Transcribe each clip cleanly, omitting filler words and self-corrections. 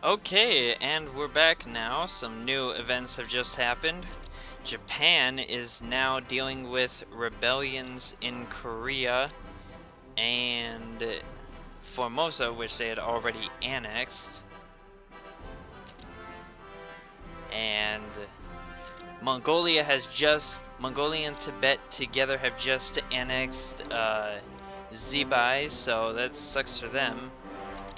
Okay, and we're back now. Some new events have just happened. Japan is now dealing with rebellions in Korea and Formosa, which they had already annexed. And Mongolia and Tibet together have just annexed Zibai, so that sucks for them.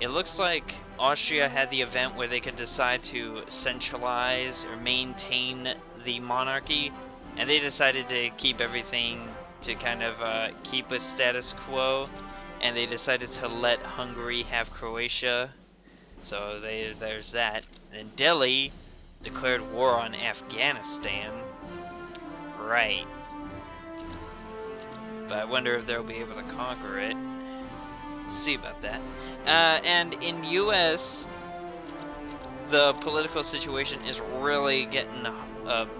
It looks like Austria had the event where they could decide to centralize or maintain the monarchy, and they decided to keep everything to kind of keep a status quo, and they decided to let Hungary have Croatia. So there's that. And Delhi declared war on Afghanistan. Right. But I wonder if they'll be able to conquer it. We'll see about that. And in U.S., the political situation is really getting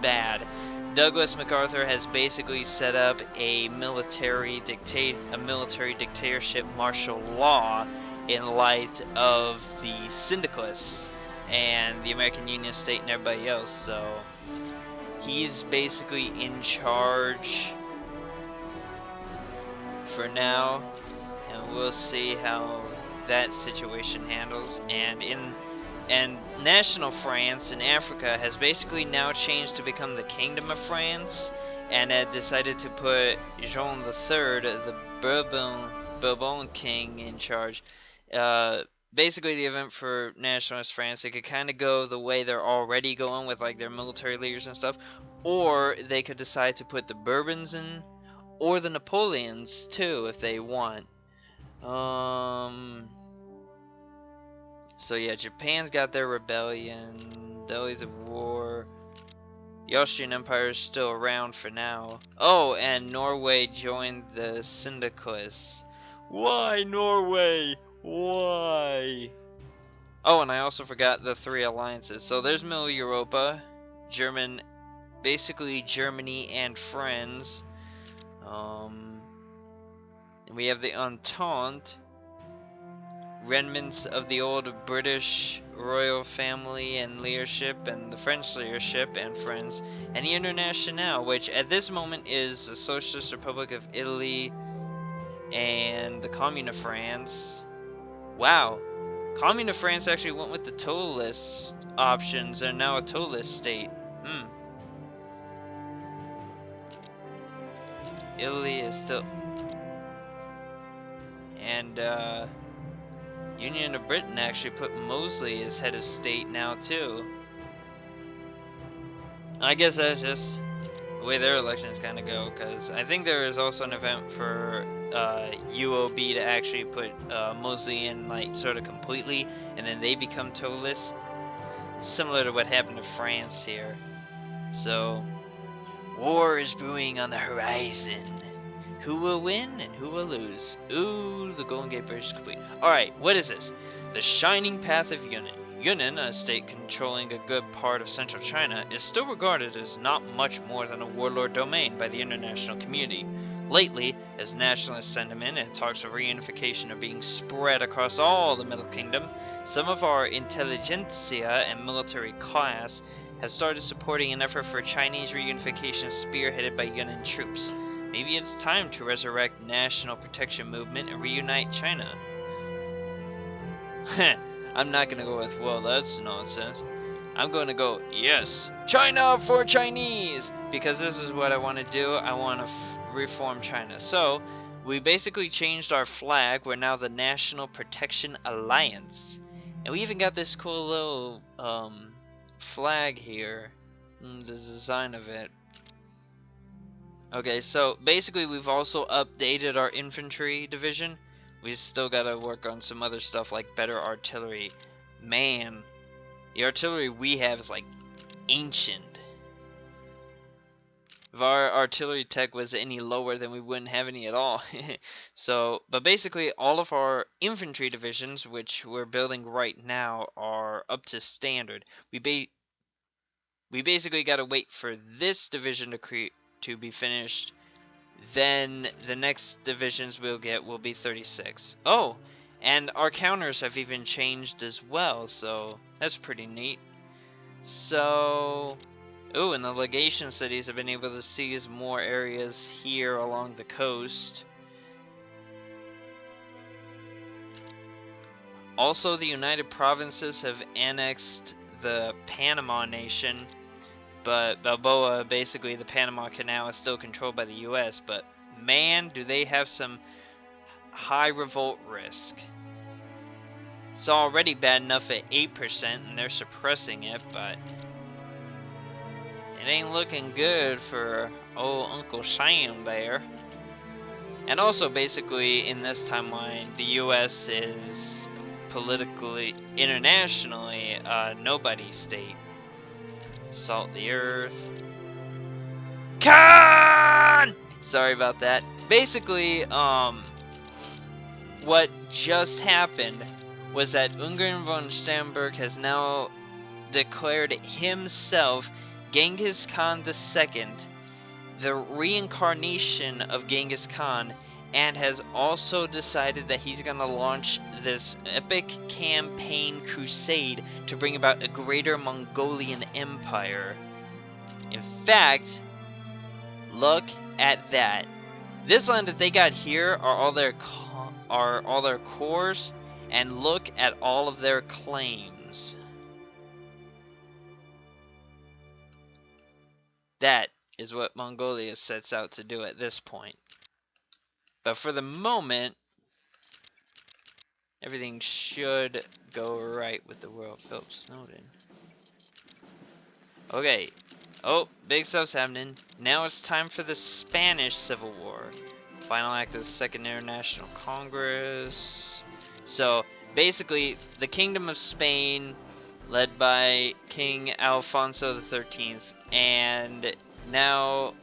bad. Douglas MacArthur has basically set up a military dictatorship martial law in light of the syndicalists and the American Union State and everybody else. So he's basically in charge for now, and we'll see how that situation handles. And national France in Africa has basically now changed to become the Kingdom of France, and had decided to put Jean III, the Bourbon king, in charge. Basically, the event for nationalist France, they could kind of go the way they're already going with like their military leaders and stuff, or they could decide to put the Bourbons in, or the Napoleons too, if they want. So yeah, Japan's got their rebellion, Delhi's at war. The Austrian Empire is still around for now. Oh, and Norway joined the syndicalists. Why Norway? Why? Oh, and I also forgot the three alliances. So there's Middle Europa, basically Germany and friends. And we have the Entente, remnants of the old British royal family and leadership, and the French leadership and friends, and the Internationale, which at this moment is the Socialist Republic of Italy and the Commune of France. Wow, Commune of France actually went with the total list options and now a total list state. Italy is still, and Union of Britain actually put Mosley as head of state now too. I guess that's just the way their elections kind of go, because I think there is also an event for UOB to actually put Mosley in, like, sort of completely, and then they become totalist, similar to what happened to France here. So, war is brewing on the horizon. Who will win and who will lose? Ooh, the Golden Gate Bridge is complete. Alright, what is this? The Shining Path of Yunnan. Yunnan, a state controlling a good part of central China, is still regarded as not much more than a warlord domain by the international community. Lately, as nationalist sentiment and talks of reunification are being spread across all the Middle Kingdom, some of our intelligentsia and military class have started supporting an effort for Chinese reunification spearheaded by Yunnan troops. Maybe it's time to resurrect national protection movement and reunite China. I'm not gonna go with, well, that's nonsense. I'm gonna go, yes, China for Chinese! Because this is what I want to do. I want to reform China. So, we basically changed our flag. We're now the National Protection Alliance. And we even got this cool little, flag here. The design of it. Okay, so basically we've also updated our infantry division. We still gotta work on some other stuff like better artillery. Man, the artillery we have is like ancient. If our artillery tech was any lower, then we wouldn't have any at all. So, but basically all of our infantry divisions, which we're building right now, are up to standard. We basically gotta wait for this division to be finished. Then the next divisions we'll get will be 36. Oh, And our counters have even changed as well, so that's pretty neat. So, ooh, and the legation cities have been able to seize more areas here along the coast. Also, the United Provinces have annexed the Panama Nation, but Balboa, basically the Panama Canal, is still controlled by the US, but man, do they have some high revolt risk. It's already bad enough at 8% and they're suppressing it, but it ain't looking good for old Uncle Sam there. And also, basically, in this timeline, the US is politically, internationally, a nobody state. Salt the earth. Khan! Sorry about that. Basically, what just happened was that Ungern von Starnberg has now declared himself Genghis Khan II, the reincarnation of Genghis Khan, and has also decided that he's going to launch this epic campaign crusade to bring about a greater Mongolian empire. In fact, look at that. This land that they got here are all their cores, and look at all of their claims. That is what Mongolia sets out to do at this point. But for the moment, everything should go right with the world. Philip Snowden. Okay. Oh, big stuff's happening. Now it's time for the Spanish Civil War. Final act of the Second International Congress. So, basically, the Kingdom of Spain, led by King Alfonso XIII, and now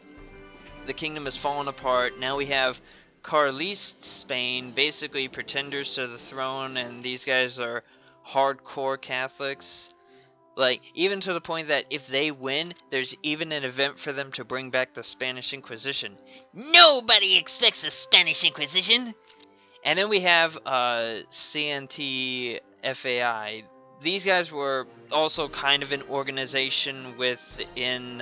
the kingdom has fallen apart. Now we have Carlist Spain, basically pretenders to the throne, and these guys are hardcore Catholics. Like, even to the point that if they win, there's even an event for them to bring back the Spanish Inquisition. Nobody expects the Spanish Inquisition! And then we have CNT FAI. These guys were also kind of an organization within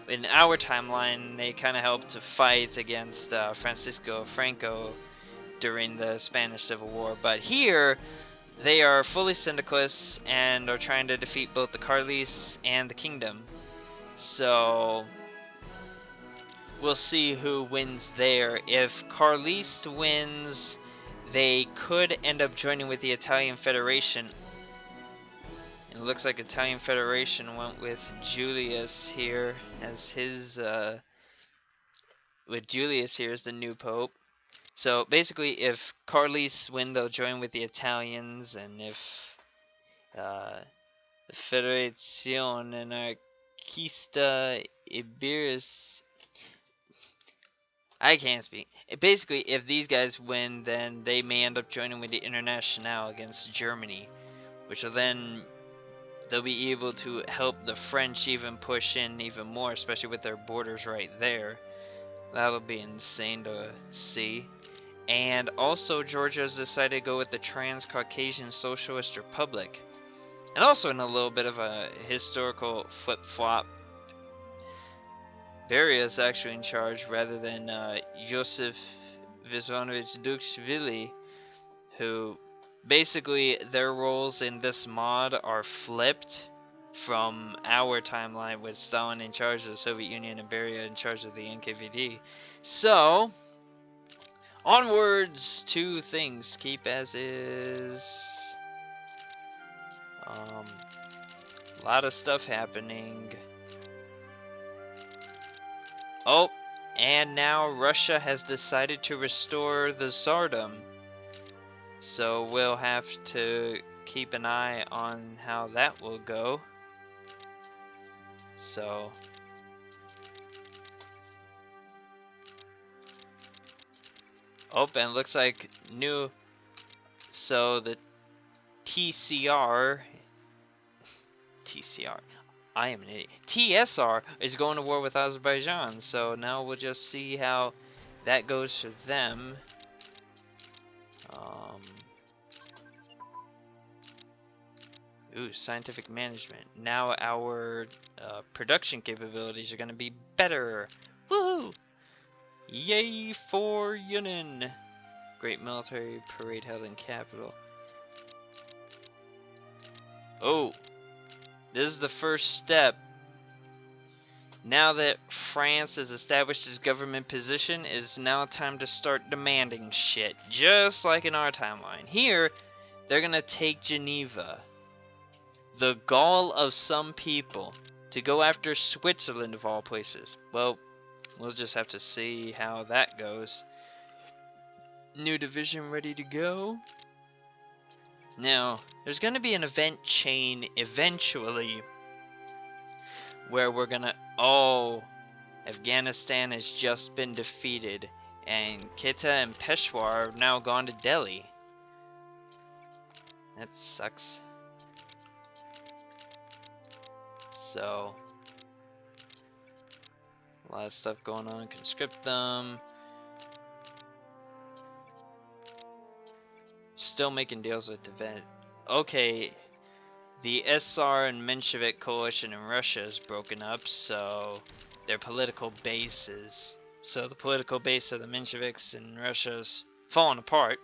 in our timeline. They kind of helped to fight against Francisco Franco during the Spanish Civil War. But here, they are fully syndicalists and are trying to defeat both the Carlists and the kingdom. So we'll see who wins there. If Carlist wins, they could end up joining with the Italian Federation. It looks like Italian Federation went with Julius here as his with Julius here as the new pope. So basically, if Carlists win, they'll join with the Italians, and if the Federazione Anarchista Iberis, I can't speak. Basically, if these guys win, then they may end up joining with the Internationale against Germany, which will then they'll be able to help the French even push in even more, especially with their borders right there. That'll be insane to see. And also, Georgia's decided to go with the Transcaucasian Socialist Republic. And also, in a little bit of a historical flip-flop, Beria is actually in charge rather than Joseph Vissarionovich Dukashvili, who basically their roles in this mod are flipped from our timeline, with Stalin in charge of the Soviet Union and Beria in charge of the NKVD. So, onwards to things keep as is. A lot of stuff happening. Oh, and now Russia has decided to restore the Tsardom. So we'll have to keep an eye on how that will go. So oh, and it looks like new. So the TCR, I am an idiot. TSR is going to war with Azerbaijan. So now we'll just see how that goes for them. Ooh, scientific management. Now our production capabilities are gonna be better. Woohoo! Yay for Yunnan! Great military parade held in capital. Oh, this is the first step. Now that France has established its government position, it is now time to start demanding shit, just like in our timeline. Here, they're gonna take Geneva, the gall of some people, to go after Switzerland of all places. Well, we'll just have to see how that goes. New division ready to go. Now, there's gonna be an event chain eventually where we're gonna... Oh, Afghanistan has just been defeated, and Quetta and Peshawar have now gone to Delhi. That sucks. So, a lot of stuff going on. Conscript them. Still making deals with Tibet. Okay, the SR and Menshevik coalition in Russia is broken up, so their political base is... So the political base of the Mensheviks in Russia is falling apart.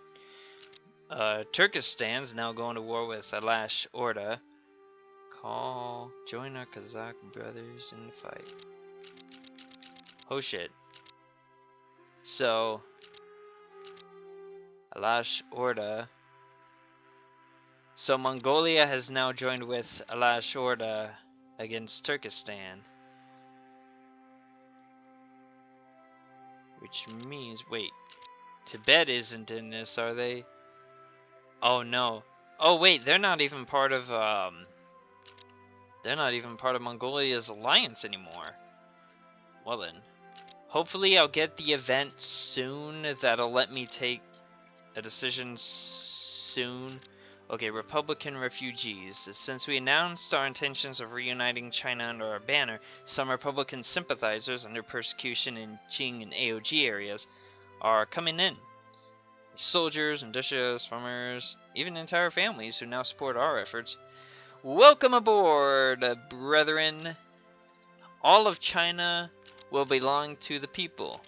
Turkestan's now going to war with Alash Orda. Join our Kazakh brothers in the fight. Oh shit. So, Alash Orda. So Mongolia has now joined with Alash Orda against Turkestan. Which means, wait, Tibet isn't in this, are they? Oh no. Oh wait, they're not even part of Mongolia's alliance anymore. Well then. Hopefully I'll get the event soon that'll let me take a decision soon. Okay, Republican refugees. Since we announced our intentions of reuniting China under our banner, some Republican sympathizers under persecution in Qing and AOG areas are coming in. Soldiers, industrialists, farmers, even entire families who now support our efforts. Welcome aboard, brethren. All of China will belong to the people.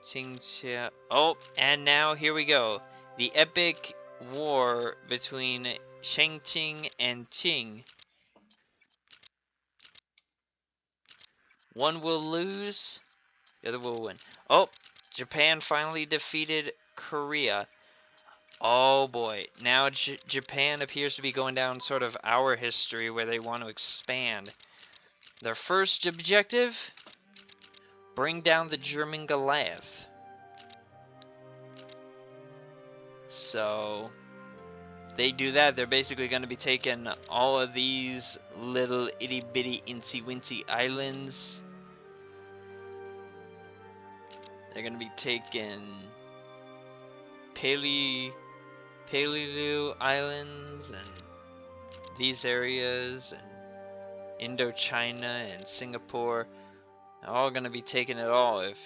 Qingxia. Oh, and now here we go. The epic war between Shangqing and Qing. One will lose, the other will win. Oh, Japan finally defeated Korea. Oh boy, now Japan appears to be going down sort of our history where they want to expand. Their first objective? Bring down the German Goliath. So, they do that, they're basically going to be taking all of these little itty bitty incy wincy islands. They're going to be taking Peleulu Islands and these areas and Indochina and Singapore. They're all going to be taking it all if...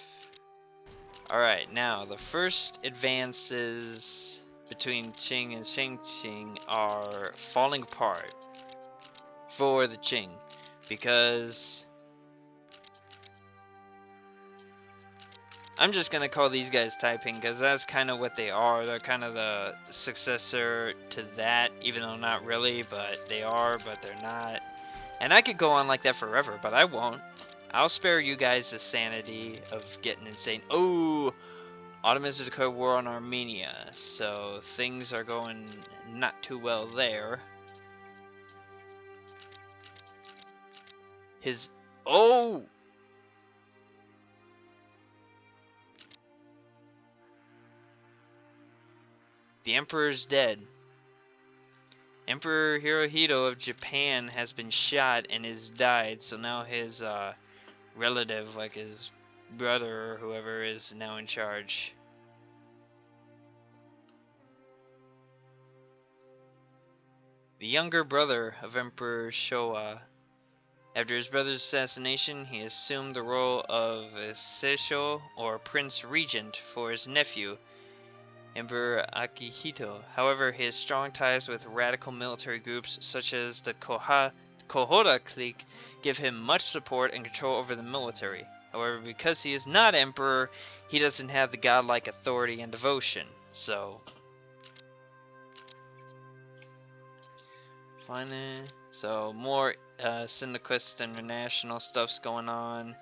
Alright, now the first advances between Qing and Shangqing are falling apart for the Qing because I'm just gonna call these guys Taiping because that's kind of what they are. They're kind of the successor to that, even though not really, but they are, but they're not. And I could go on like that forever, but I won't. I'll spare you guys the sanity of getting insane. Oh, Ottomans declared war on Armenia, so things are going not too well there. Oh! The Emperor's dead. Emperor Hirohito of Japan has been shot and has died, so now his relative, like his brother or whoever, is now in charge. The younger brother of Emperor Showa. After his brother's assassination, he assumed the role of Seisho, or Prince Regent, for his nephew. Emperor Akihito. However, his strong ties with radical military groups such as the Kohora clique give him much support and control over the military. However, because he is not emperor, he doesn't have the godlike authority and devotion. So, more Syndiquist International stuff's going on.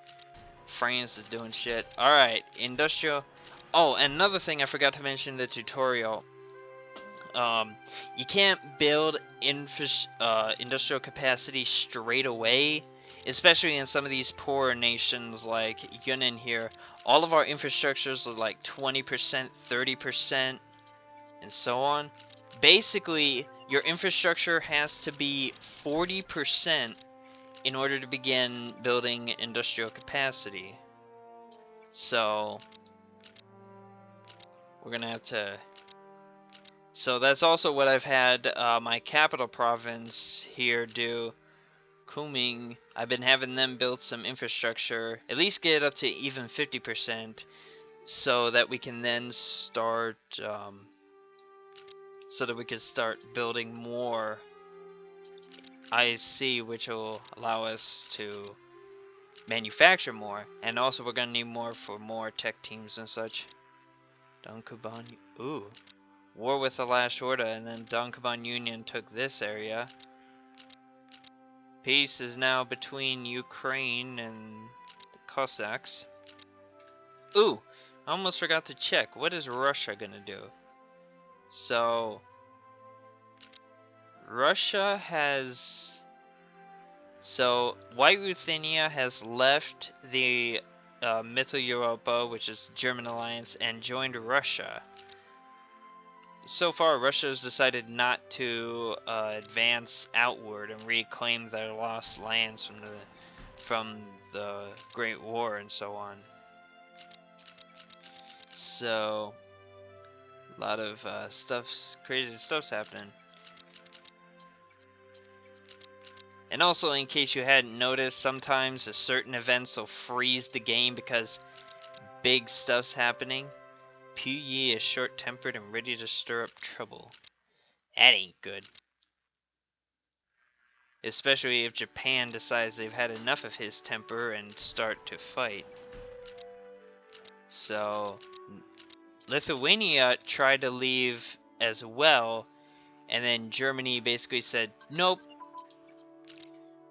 France is doing shit. Alright, industrial. Oh, and another thing I forgot to mention in the tutorial. You can't build industrial capacity straight away, especially in some of these poorer nations like Yunnan here. All of our infrastructures are like 20%, 30%, and so on. Basically, your infrastructure has to be 40% in order to begin building industrial capacity. So, we're gonna have to... So that's also what I've had my capital province here do. Kunming, I've been having them build some infrastructure, at least get it up to even 50%, so that we can then start, building more IC, which will allow us to manufacture more, and also we're gonna need more for more tech teams and such. Donkuban, ooh. War with the last Order, and then Donkuban Union took this area. Peace is now between Ukraine and the Cossacks. Ooh, I almost forgot to check. What is Russia gonna do? So, Russia has... So, White Ruthenia has left the Mittel Europa, which is German alliance, and joined Russia. So far, Russia has decided not to advance outward and reclaim their lost lands from the Great War and so on. So, a lot of crazy stuff's happening. And also, in case you hadn't noticed, sometimes certain events will freeze the game because big stuff's happening. Puyi is short-tempered and ready to stir up trouble. That ain't good. Especially if Japan decides they've had enough of his temper and start to fight. So, Lithuania tried to leave as well, and then Germany basically said, nope,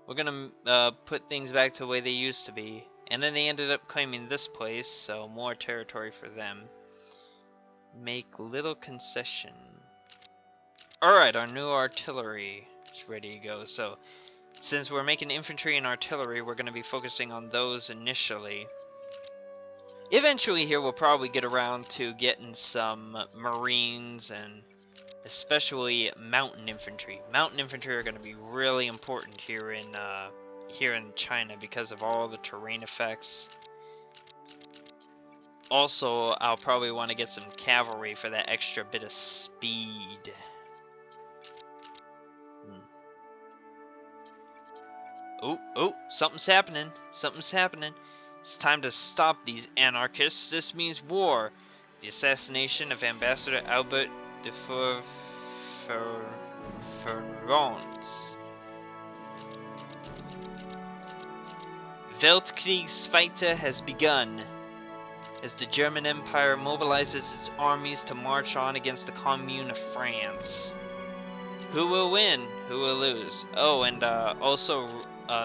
we're gonna put things back to the way they used to be. And then they ended up claiming this place, so more territory for them. Make little concession. Alright, our new artillery is ready to go. So, since we're making infantry and artillery, we're going to be focusing on those initially. Eventually here we'll probably get around to getting some marines and especially mountain infantry. Mountain infantry are going to be really important here in China because of all the terrain effects. Also, I'll probably want to get some cavalry for that extra bit of speed. Oh, something's happening. Something's happening. It's time to stop these anarchists. This means war. The assassination of Ambassador Albert de Ferrons. Weltkriegsfighter has begun as the German Empire mobilizes its armies to march on against the Commune of France. Who will win? Who will lose? Oh, and also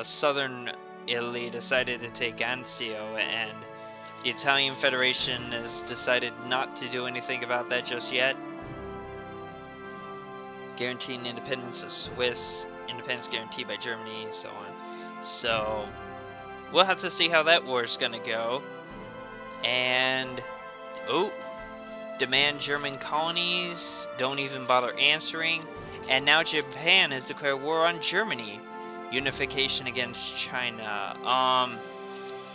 southern Italy decided to take Anzio, and the Italian Federation has decided not to do anything about that just yet. Guaranteeing independence of Swiss, independence guaranteed by Germany, and so on. So, we'll have to see how that war's gonna go. And, demand German colonies, don't even bother answering. And now Japan has declared war on Germany. Unification against China.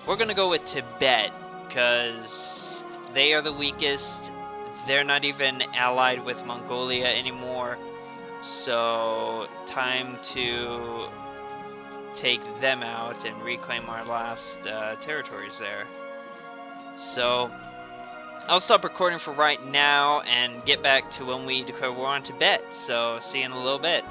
We're gonna go with Tibet, because they are the weakest. They're not even allied with Mongolia anymore. So, time to take them out and reclaim our last territories there. So, I'll stop recording for right now and get back to when we declare war on Tibet. So see you in a little bit.